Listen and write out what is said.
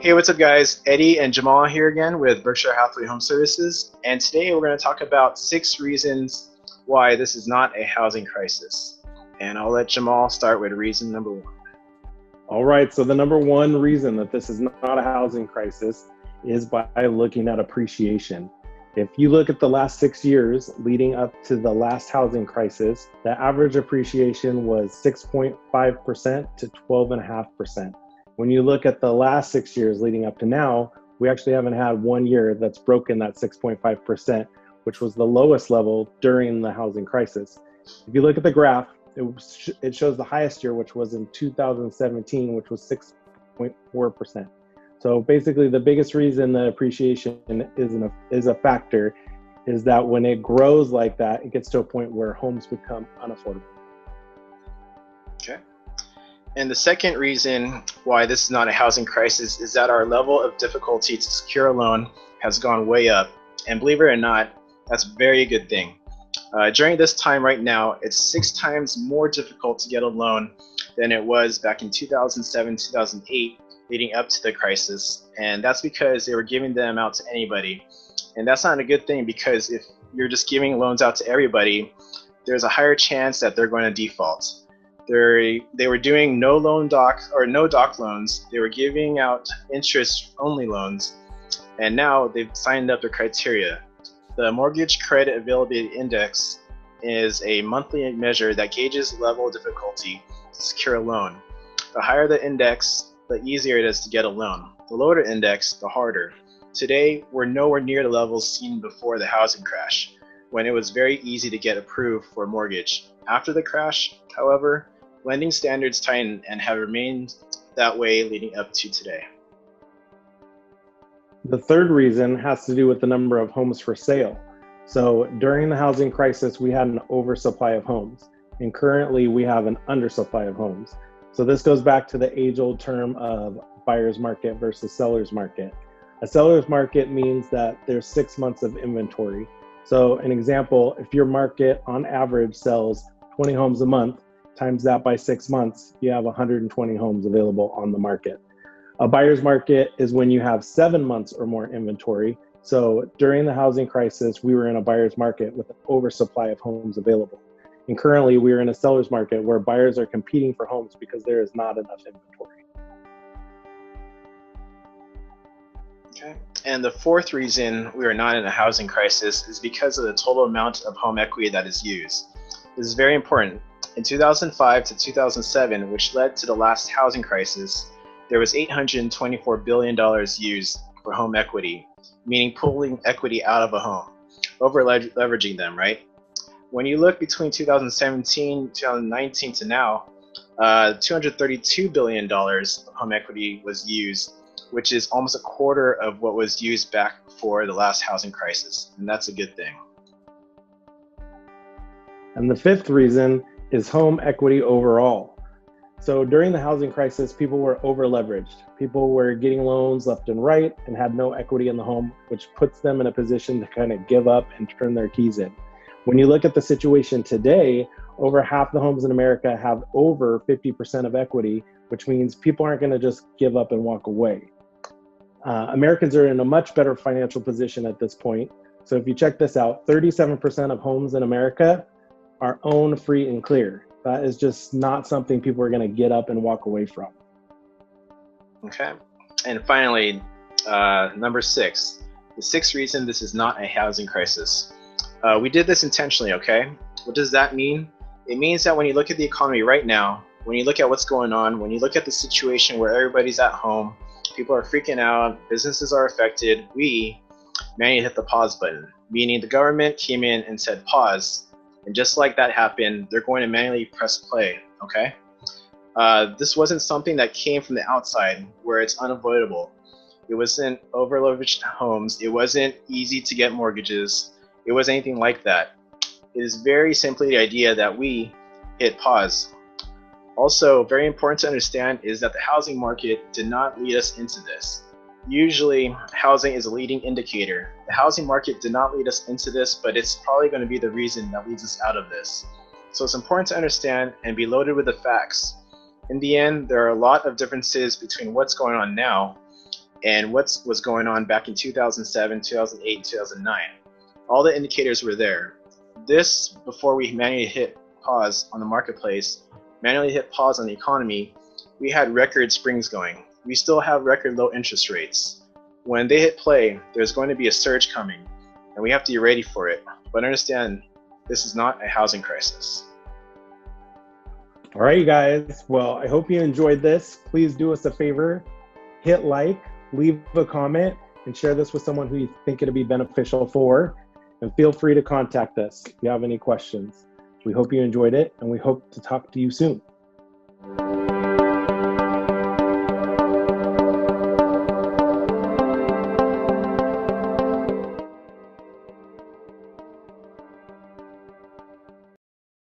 Hey, what's up guys? Eddie and Jamal here again with Berkshire Hathaway HomeServices, and today we're going to talk about 6 reasons why this is not a housing crisis. And I'll let Jamal start with reason number 1. All right, so the number 1 reason that this is not a housing crisis is by looking at appreciation. If you look at the last 6 years leading up to the last housing crisis, the average appreciation was 6.5% to 12.5%. When you look at the last 6 years leading up to now, we actually haven't had 1 year that's broken that 6.5%, which was the lowest level during the housing crisis. If you look at the graph, it shows the highest year, which was in 2017, which was 6.4%. So basically, the biggest reason the appreciation is a factor is that when it grows like that, it gets to a point where homes become unaffordable. Okay. And the second reason why this is not a housing crisis is that our level of difficulty to secure a loan has gone way up. And believe it or not, that's a very good thing. During this time right now, it's 6 times more difficult to get a loan than it was back in 2007, 2008, leading up to the crisis. And that's because they were giving them out to anybody. And that's not a good thing, because if you're just giving loans out to everybody, there's a higher chance that they're going to default. They were doing no doc loans. They were giving out interest only loans. And now they've signed up their criteria. The Mortgage Credit Availability Index is a monthly measure that gauges the level of difficulty to secure a loan. The higher the index, the easier it is to get a loan. The lower the index, the harder. Today, we're nowhere near the levels seen before the housing crash, when it was very easy to get approved for a mortgage. After the crash, however, lending standards tightened and have remained that way leading up to today. The third reason has to do with the number of homes for sale. So during the housing crisis, we had an oversupply of homes, and currently we have an undersupply of homes. So this goes back to the age-old term of buyer's market versus seller's market. A seller's market means that there's 6 months of inventory. So an example, if your market on average sells 20 homes a month, times that by 6 months, you have 120 homes available on the market. A buyer's market is when you have 7 months or more inventory. So during the housing crisis, we were in a buyer's market with an oversupply of homes available. And currently, we are in a seller's market where buyers are competing for homes because there is not enough inventory. Okay. And the fourth reason we are not in a housing crisis is because of the total amount of home equity that is used. This is very important. In 2005 to 2007, which led to the last housing crisis, there was $824 billion used for home equity, meaning pulling equity out of a home, over leveraging them, right? When you look between 2017, 2019 to now, $232 billion of home equity was used, which is almost a quarter of what was used back before the last housing crisis, and that's a good thing. And the fifth reason is home equity overall. So during the housing crisis, people were over leveraged. People were getting loans left and right and had no equity in the home, which puts them in a position to kind of give up and turn their keys in. When you look at the situation today, over half the homes in America have over 50% of equity, which means people aren't going to just give up and walk away. Americans are in a much better financial position at this point. So if you check this out, 37% of homes in America are owned free and clear. That is just not something people are going to get up and walk away from. Okay. And finally, number 6, the 6th reason this is not a housing crisis. We did this intentionally, okay? What does that mean? It means that when you look at the economy right now, when you look at what's going on, when you look at the situation where everybody's at home, people are freaking out, businesses are affected, we manually hit the pause button, meaning the government came in and said pause. And just like that happened, they're going to manually press play, okay? This wasn't something that came from the outside where it's unavoidable. It wasn't over-leveraged homes. It wasn't easy to get mortgages. It wasn't anything like that. It is very simply the idea that we hit pause. Also, very important to understand is that the housing market did not lead us into this. Usually, housing is a leading indicator. The housing market did not lead us into this, but it's probably going to be the reason that leads us out of this. So it's important to understand and be loaded with the facts. In the end, there are a lot of differences between what's going on now and what was going on back in 2007, 2008, 2009. All the indicators were there. This, before we manually hit pause on the marketplace, manually hit pause on the economy, we had record springs going. We still have record low interest rates. When they hit play, there's going to be a surge coming, and we have to be ready for it. But understand, this is not a housing crisis. All right, you guys. Well, I hope you enjoyed this. Please do us a favor, hit like, leave a comment, and share this with someone who you think it'll be beneficial for. And feel free to contact us if you have any questions. We hope you enjoyed it, and we hope to talk to you soon.